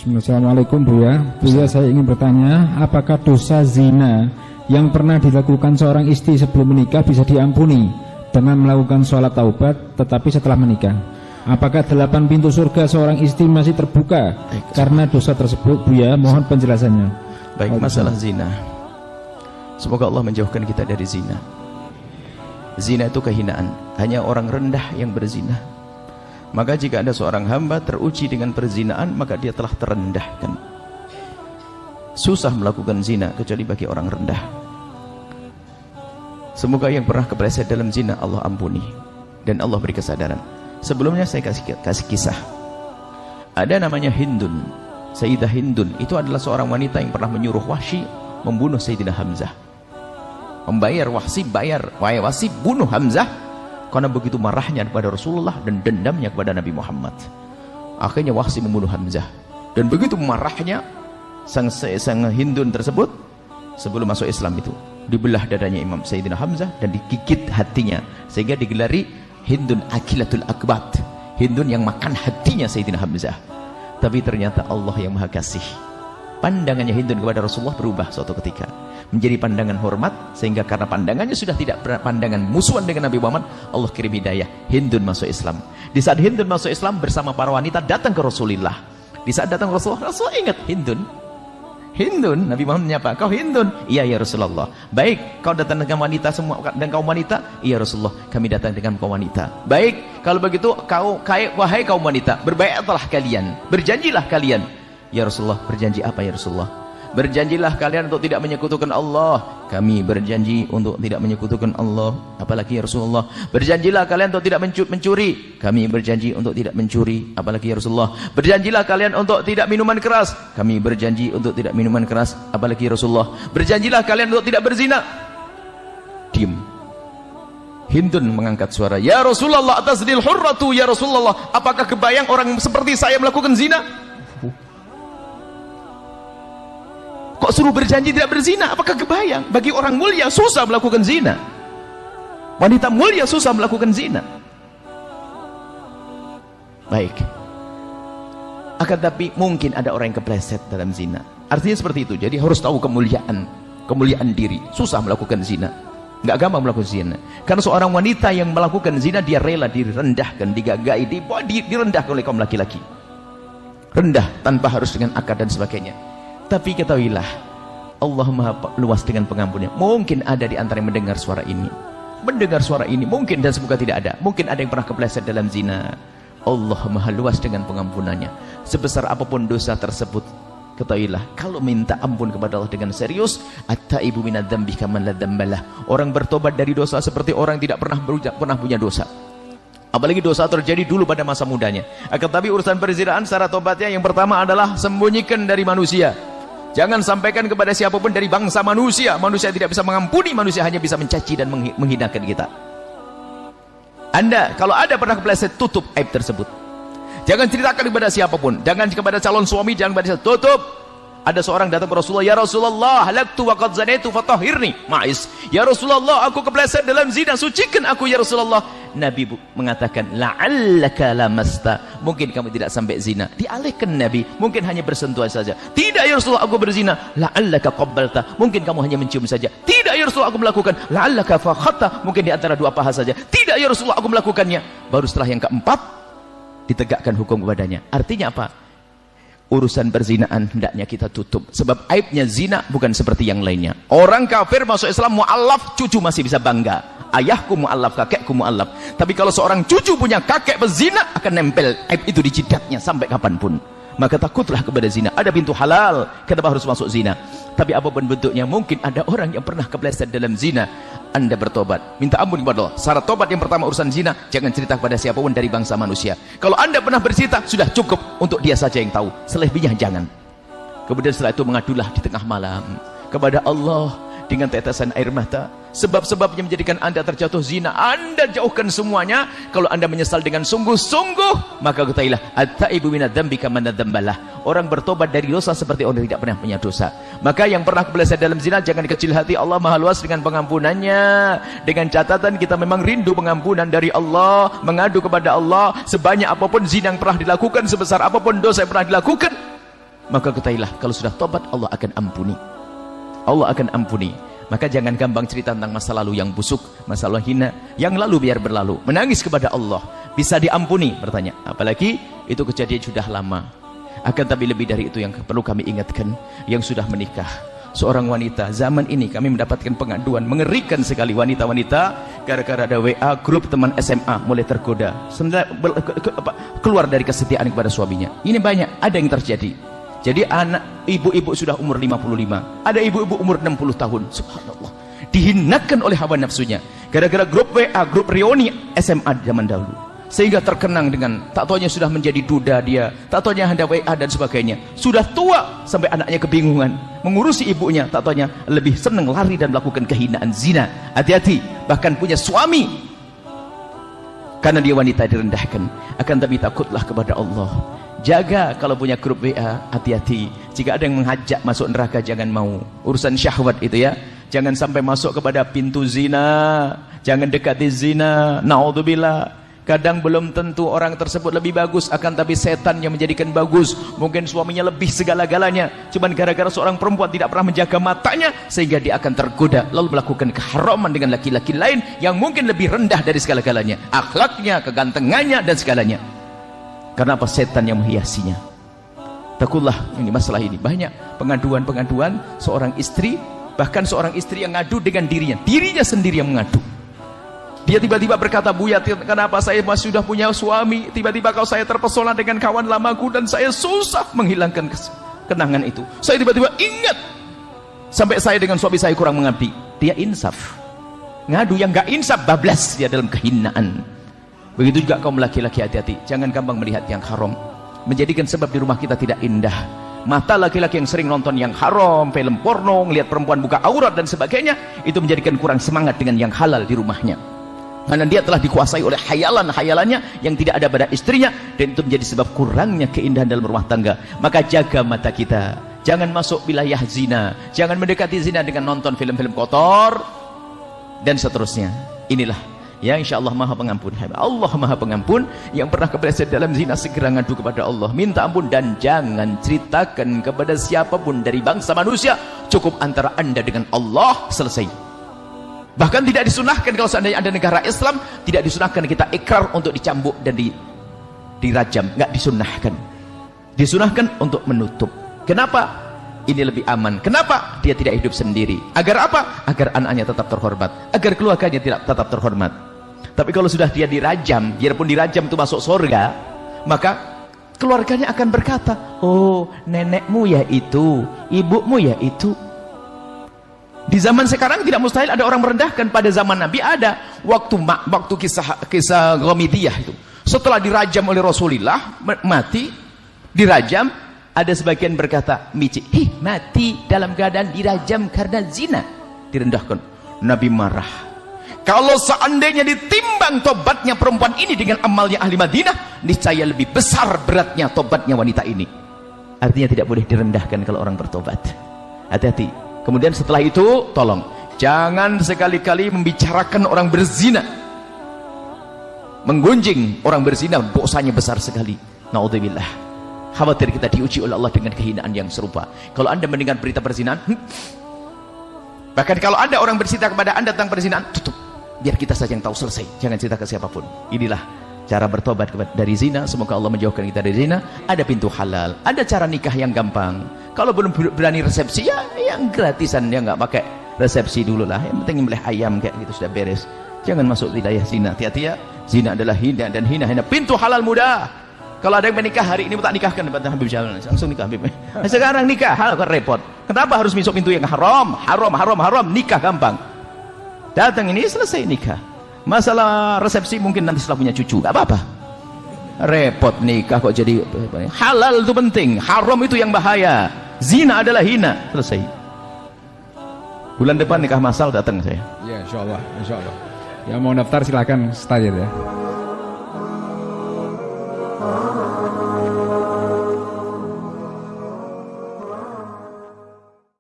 Assalamualaikum Buya. Buya, saya ingin bertanya, apakah dosa zina yang pernah dilakukan seorang istri sebelum menikah bisa diampuni dengan melakukan sholat taubat tetapi setelah menikah? Apakah 8 pintu surga seorang istri masih terbuka karena dosa tersebut, Buya? Mohon penjelasannya. Baik, masalah zina, semoga Allah menjauhkan kita dari zina. Zina itu kehinaan, hanya orang rendah yang berzina. Maka jika ada seorang hamba teruji dengan perzinaan, maka dia telah terendahkan. Susah melakukan zina kecuali bagi orang rendah. Semoga yang pernah kepleset dalam zina Allah ampuni dan Allah beri kesadaran. Sebelumnya saya kasih kisah. Ada namanya Hindun, Sayyidah Hindun. Itu adalah seorang wanita yang pernah menyuruh Wahsy membunuh Sayyidina Hamzah. Membayar Wahsy, Wahsy bunuh Hamzah karena begitu marahnya kepada Rasulullah dan dendamnya kepada Nabi Muhammad. Akhirnya Wahsy membunuh Hamzah. Dan begitu marahnya sang Hindun tersebut, sebelum masuk Islam itu dibelah dadanya Imam Sayyidina Hamzah dan digigit hatinya, sehingga digelari Hindun Akilatul Akbat, Hindun yang makan hatinya Sayyidina Hamzah. Tapi ternyata Allah yang Maha Kasih, pandangannya Hindun kepada Rasulullah berubah suatu ketika menjadi pandangan hormat, sehingga karena pandangannya sudah tidak pandangan musuhan dengan Nabi Muhammad, Allah kirim hidayah, Hindun masuk Islam. Di saat Hindun masuk Islam bersama para wanita datang ke Rasulullah. Di saat datang ke Rasulullah ingat Hindun. Hindun, Nabi Muhammad menyapa, kau Hindun? Iya ya Rasulullah. Baik, kau datang dengan wanita semua dan kaum wanita? Iya Rasulullah, kami datang dengan kaum wanita. Baik, kalau begitu wahai kaum wanita, berbaiatlah kalian, berjanjilah kalian. Ya Rasulullah, berjanji apa ya Rasulullah? Berjanjilah kalian untuk tidak menyekutukan Allah. Kami berjanji untuk tidak menyekutukan Allah. Apalagi ya Rasulullah? Berjanjilah kalian untuk tidak mencuri. Kami berjanji untuk tidak mencuri. Apalagi ya Rasulullah? Berjanjilah kalian untuk tidak minuman keras. Kami berjanji untuk tidak minuman keras. Apalagi ya Rasulullah? Berjanjilah kalian untuk tidak berzina. Diam. Hindun mengangkat suara, ya Rasulullah, atasdil hurratu ya Rasulullah, apakah kebayang orang seperti saya melakukan zina? Kok suruh berjanji tidak berzina? Apakah kebayang? Bagi orang mulia susah melakukan zina. Wanita mulia susah melakukan zina. Baik. Akan tapi mungkin ada orang yang kepleset dalam zina. Artinya seperti itu. Jadi harus tahu kemuliaan diri. Susah melakukan zina. Nggak gampang melakukan zina. Karena seorang wanita yang melakukan zina, dia rela direndahkan, digagai, direndahkan oleh kaum laki-laki. Rendah tanpa harus dengan akad dan sebagainya. Tapi ketahuilah, Allah Maha luas dengan pengampunnya. Mungkin ada di antara yang mendengar suara ini, mungkin, dan semoga tidak ada. Mungkin ada yang pernah kepleset dalam zina. Allah Maha luas dengan pengampunannya. Sebesar apapun dosa tersebut, ketahuilah, kalau minta ampun kepada Allah dengan serius, at-taibu minadz-dzambi kaman la dzambalah. Orang bertobat dari dosa seperti orang tidak pernah punya dosa. Apalagi dosa terjadi dulu pada masa mudanya. Akan tapi urusan perzinaan secara tobatnya yang pertama adalah sembunyikan dari manusia. Jangan sampaikan kepada siapapun dari bangsa manusia. Manusia tidak bisa mengampuni, manusia hanya bisa mencaci dan menghinakan kita. Anda, kalau ada pernah kepleset, tutup aib tersebut. Jangan ceritakan kepada siapapun. Jangan kepada calon suami, jangan kepada siapapun. Tutup. Ada seorang datang ke Rasulullah, ya Rasulullah, halaktu wa qad zanaitu fatahhirni. Ma'is. Ya Rasulullah, aku kepleset dalam zina, sucikan aku ya Rasulullah. Nabi mengatakan, la'allaka lamasta. Mungkin kamu tidak sampai zina. Dialihkan Nabi, mungkin hanya bersentuhan saja. Tidak ya Rasulullah, aku berzina. La'allaka qabbalta. Mungkin kamu hanya mencium saja. Tidak ya Rasulullah, aku melakukan. La'allaka fakhatta. Mungkin di antara dua paha saja. Tidak ya Rasulullah, aku melakukannya. Baru setelah yang keempat, ditegakkan hukum kepadanya. Artinya apa? Urusan perzinaan hendaknya kita tutup. Sebab aibnya zina bukan seperti yang lainnya. Orang kafir masuk Islam mu'allaf, cucu masih bisa bangga. Ayahku mu'allaf, kakekku mu'allaf. Tapi kalau seorang cucu punya kakek berzina, akan nempel aib itu di jidatnya sampai kapanpun. Maka takutlah kepada zina. Ada pintu halal, kenapa harus masuk zina? Tapi apapun bentuknya, mungkin ada orang yang pernah kepleset dalam zina. Anda bertobat, minta ampun kepada Allah. Syarat tobat yang pertama urusan zina, jangan cerita kepada siapapun dari bangsa manusia. Kalau Anda pernah bercerita, sudah cukup untuk dia saja yang tahu. Selebihnya jangan. Kemudian setelah itu mengadulah di tengah malam kepada Allah dengan tetesan air mata. Sebab-sebabnya menjadikan Anda terjatuh zina, Anda jauhkan semuanya. Kalau Anda menyesal dengan sungguh-sungguh, maka ketahuilah, at-taibu minadz-dzambi kaman la dzambalah. Orang bertobat dari dosa seperti orang yang tidak pernah punya dosa. Maka yang pernah kepleset dalam zina, jangan kecil hati. Allah Maha luas dengan pengampunannya. Dengan catatan kita memang rindu pengampunan dari Allah, mengadu kepada Allah. Sebanyak apapun zina yang pernah dilakukan, sebesar apapun dosa yang pernah dilakukan, maka ketahuilah kalau sudah tobat Allah akan ampuni. Allah akan ampuni. Maka jangan gampang cerita tentang masa lalu yang busuk, masa lalu hina. Yang lalu biar berlalu. Menangis kepada Allah bisa diampuni, bertanya. Apalagi itu kejadian sudah lama. Akan tapi lebih dari itu yang perlu kami ingatkan, yang sudah menikah, seorang wanita zaman ini kami mendapatkan pengaduan mengerikan sekali, wanita-wanita gara-gara ada WA grup teman SMA mulai tergoda keluar dari kesetiaan kepada suaminya. Ini banyak, ada yang terjadi. Jadi anak ibu-ibu sudah umur 55, ada ibu-ibu umur 60 tahun, subhanallah, dihinakan oleh hawa nafsunya gara-gara grup WA, grup reuni SMA zaman dahulu, sehingga terkenang dengan tak taunya sudah menjadi duda dia, tak taunya ada WA dan sebagainya. Sudah tua sampai anaknya kebingungan mengurusi ibunya, tak taunya lebih senang lari dan melakukan kehinaan zina. Hati-hati, bahkan punya suami karena dia wanita direndahkan. Akan tapi takutlah kepada Allah. Jaga kalau punya grup WA, hati-hati. Jika ada yang mengajak masuk neraka, jangan mau. Urusan syahwat itu ya, jangan sampai masuk kepada pintu zina, jangan dekati zina. Naudzubillah. Kadang belum tentu orang tersebut lebih bagus, akan tapi setan yang menjadikan bagus. Mungkin suaminya lebih segala-galanya, cuman gara-gara seorang perempuan tidak pernah menjaga matanya, sehingga dia akan tergoda lalu melakukan keharaman dengan laki-laki lain yang mungkin lebih rendah dari segala-galanya, akhlaknya, kegantengannya dan segalanya. Karena apa? Setan yang menghiasinya. Takutlah ini masalah ini. Banyak pengaduan-pengaduan seorang istri, bahkan seorang istri yang ngadu dengan dirinya sendiri yang mengadu. Dia tiba-tiba berkata, "Buya, kenapa saya masih sudah punya suami, tiba-tiba kalau saya terpesona dengan kawan lamaku dan saya susah menghilangkan kenangan itu. Saya tiba-tiba ingat sampai saya dengan suami saya kurang mengabdi." Dia insaf. Ngadu yang gak insaf, bablas dia dalam kehinaan. Begitu juga kaum laki-laki, hati-hati, jangan gampang melihat yang haram, menjadikan sebab di rumah kita tidak indah. Mata laki-laki yang sering nonton yang haram, film porno, ngelihat perempuan buka aurat dan sebagainya, itu menjadikan kurang semangat dengan yang halal di rumahnya. Karena dia telah dikuasai oleh hayalan-hayalannya yang tidak ada pada istrinya, dan itu menjadi sebab kurangnya keindahan dalam rumah tangga. Maka jaga mata kita, jangan masuk wilayah zina, jangan mendekati zina dengan nonton film-film kotor dan seterusnya. Inilah ya, insya Allah Maha Pengampun. Allah Maha Pengampun. Yang pernah kepleset dalam zina segera ngadu kepada Allah, minta ampun, dan jangan ceritakan kepada siapapun dari bangsa manusia. Cukup antara anda dengan Allah, selesai. Bahkan tidak disunahkan kalau seandainya ada negara Islam, tidak disunahkan kita ikrar untuk dicambuk dan dirajam, nggak disunahkan. Disunahkan untuk menutup. Kenapa? Ini lebih aman. Kenapa? Dia tidak hidup sendiri. Agar apa? Agar anaknya tetap terhormat, agar keluarganya tidak tetap terhormat. Tapi kalau sudah dia dirajam, biarpun dirajam itu masuk surga, maka keluarganya akan berkata, "Oh, nenekmu ya itu, ibumu ya itu." Di zaman sekarang tidak mustahil ada orang merendahkan. Pada zaman Nabi ada. Waktu kisah Ghamidiyah itu, setelah dirajam oleh Rasulullah, mati, dirajam, ada sebagian berkata, "Mici, mati dalam keadaan dirajam karena zina." Direndahkan. Nabi marah. Kalau seandainya ditimbang tobatnya perempuan ini dengan amalnya ahli Madinah, niscaya lebih besar beratnya tobatnya wanita ini. Artinya tidak boleh direndahkan kalau orang bertobat. Hati-hati. Kemudian setelah itu, tolong jangan sekali-kali membicarakan orang berzina. Menggunjing orang berzina, dosanya besar sekali. Naudzubillah. Khawatir kita diuji oleh Allah dengan kehinaan yang serupa. Kalau anda mendengar berita perzinahan, bahkan kalau ada orang bercerita kepada anda tentang perzinahan, tutup. Biar kita saja yang tahu, selesai. Jangan cerita ke siapapun. Inilah cara bertobat dari zina. Semoga Allah menjauhkan kita dari zina. Ada pintu halal, ada cara nikah yang gampang. Kalau belum berani resepsi, ya yang gratisan, ya nggak pakai resepsi dulu lah. Yang penting nyembelih ayam kayak gitu sudah beres. Jangan masuk wilayah zina. Hati-hati ya. Zina adalah hina dan hina. Pintu halal mudah. Kalau ada yang menikah hari ini, tak nikahkan depan Habib Jalan, langsung nikah Habib. Sekarang nikah hal kok repot. Kenapa harus masuk pintu yang haram? Haram, nikah gampang. Datang ini selesai nikah. Masalah resepsi mungkin nanti setelah punya cucu, gak apa-apa. Repot nikah kok jadi halal itu penting, haram itu yang bahaya. Zina adalah hina, selesai. Bulan depan nikah masal datang saya. Ya, insya Allah. Ya mau daftar silakan, Ustaz ya.